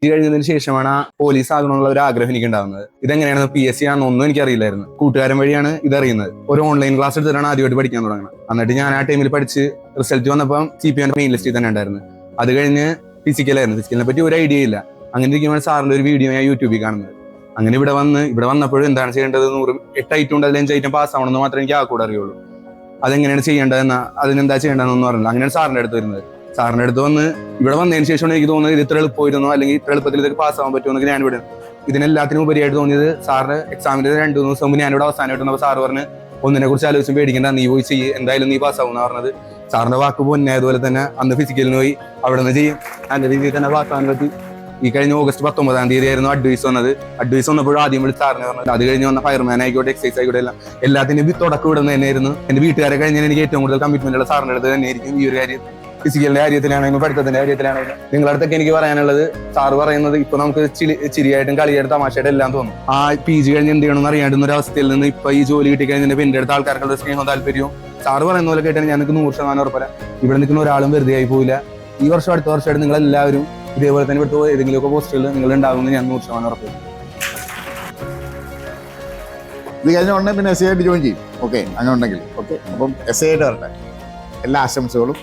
കഴിഞ്ഞതിന് ശേഷമാണ് പോലീസ് ആകണമെന്നുള്ള ഒരു ആഗ്രഹം എനിക്ക് ഉണ്ടാകുന്നത്. ഇതെങ്ങനെയാണ് PSC ആണെന്നൊന്നും എനിക്ക് അറിയില്ലായിരുന്നു. കൂട്ടുകാരൻ വഴിയാണ് ഇതറിയുന്നത്. ഒരു ഓൺലൈൻ ക്ലാസ് എടുത്തിട്ടാണ് ആദ്യമായിട്ട് പഠിക്കാൻ തുടങ്ങുന്നത്. എന്നിട്ട് ഞാൻ ആ ടൈമിൽ പഠിച്ച് റിസൾട്ട് വന്നപ്പം CPM മെയിൻ ലിസ്റ്റിൽ തന്നെ ഉണ്ടായിരുന്നു. അത് കഴിഞ്ഞ് ഫിസിക്കലായിരുന്നു. ഫിസിക്കലിനെ പറ്റി ഒരു ഐഡിയ ഇല്ല. അങ്ങനെ ഇരിക്കുമ്പോൾ സാറിന്റെ ഒരു വീഡിയോ ഞാൻ യൂട്യൂബിൽ കാണുന്നത്. അങ്ങനെ ഇവിടെ വന്നപ്പോഴും എന്താണ് ചെയ്യേണ്ടത് 8 ഐറ്റം ഉണ്ട്, അതിൽ 5 ഐറ്റം പാസ് ആവണമെന്ന് മാത്രമേ എനിക്ക് കൂടെ അറിയുള്ളൂ. അതെങ്ങനെയാണ് ചെയ്യേണ്ടതെന്ന്, അതിനെന്താ ചെയ്യേണ്ടതെന്നൊന്നും അറിയില്ല. അങ്ങനെയാണ് സാറിന്റെ അടുത്ത് വരുന്നത്. സാറിന്റെ അടുത്ത് ഇവിടെ വന്നതിന് ശേഷമാണ് എനിക്ക് തോന്നുന്നത് ഇത് ഇത്ര എളുപ്പമായിരുന്നോ, അല്ലെങ്കിൽ ഇത്ര എളുപ്പത്തിൽ ഇതൊക്കെ പാസ് ആവാൻ പറ്റുമെന്നൊക്കെ ഞാൻ ഇവിടെ ഇതിനെല്ലാത്തിനും ഉപരിയായിട്ട് തോന്നിയത് സാറിന് എക്സാമിന്റെ 2 ദിവസം മുമ്പ് ഞാനിവിടെ അവസാനമായിട്ട് വന്നപ്പോൾ സാറ് പറഞ്ഞ് ഒന്നിനെ കുറിച്ച് ആലോചിച്ച് പേടിക്കണ്ട, നീ പോയി ചെയ്യ്, എന്തായാലും നീ പാസ് ആവുന്ന പറഞ്ഞത്. സാറിന്റെ വാക്ക് പൊന്നായതുപോലെ തന്നെ അന്ന് ഫിസിക്കലിന് പോയി അവിടെ നിന്ന് ചെയ്യും. നല്ല രീതിയിൽ തന്നെ പാസ് ആവാൻ പറ്റി. ഈ കഴിഞ്ഞ ഓഗസ്റ്റ് 19-ാം തീയതി ആയിരുന്നു അഡ്വൈസ് വന്നത്. അഡ്വൈസ് വന്നപ്പോഴും ആദ്യം വിളിച്ച് സാറിനെ പറഞ്ഞത്. അത് കഴിഞ്ഞ് വന്ന ഫയർമാൻ ആയിക്കോട്ടെ, എക്സൈസ് ആയിക്കോട്ടെ, എല്ലാത്തിനും തുടക്കം ഇവിടെ തന്നെയായിരുന്നു. എന്റെ വീട്ടുകാരെ കഴിഞ്ഞാൽ എനിക്ക് ഏറ്റവും കൂടുതൽ കമ്മിറ്റ്മെന്റ് ഉള്ള സാറിന്റെ അടുത്ത് തന്നെയായിരിക്കും. ഈ ഒരു കാര്യം ഫിസിക്കലിന്റെ കാര്യത്തിലാണെങ്കിലും പഠിത്തത്തിന്റെ കാര്യത്തിലാണെങ്കിലും നിങ്ങളുടെ അടുത്തൊക്കെ എനിക്ക് പറയാനുള്ളത്, സാറ് പറയുന്നത് ഇപ്പൊ നമുക്ക് ചിരിയായിട്ടും കളിയായിട്ടും തമാശയായിട്ടും എല്ലാം തോന്നും. ആ PG കഴിഞ്ഞ് എന്ത് ചെയ്യണമെന്ന് അറിയാണ്ടുന്ന ഒരു അവസ്ഥയിൽ നിന്ന് ഇപ്പൊ ഈ ജോലി കിട്ടിക്കഴിഞ്ഞാൽ എന്റെ അടുത്ത ആൾക്കാർക്കുള്ള സ്നേഹവും താല്പര്യവും സാറ് പറയുന്ന പോലെ കേട്ടാൽ ഞാൻ 100% ഉറപ്പല്ല. ഇവിടെ നിൽക്കുന്ന ഒരാളും വെറുതെ ആയി പോയില്ല. ഈ വർഷം അടുത്ത വർഷമായിട്ട് നിങ്ങൾ എല്ലാവരും ഇതേപോലെ തന്നെ ഇവിടുത്തെ ഏതെങ്കിലുമൊക്കെ പോസ്റ്റുകളിൽ നിങ്ങൾ ഉണ്ടാകുമെന്ന് ഞാൻ 100% ഉറപ്പില്ല. ഇത് കഴിഞ്ഞ ഉടനെ പിന്നെ SI ആയിട്ട് ജോയിൻ ചെയ്യും. ഓക്കെ, അങ്ങനെ ഉണ്ടെങ്കിൽ ഓക്കെ. അപ്പം SI ആയിട്ട് വരട്ടെ. എല്ലാ ആശംസകളും.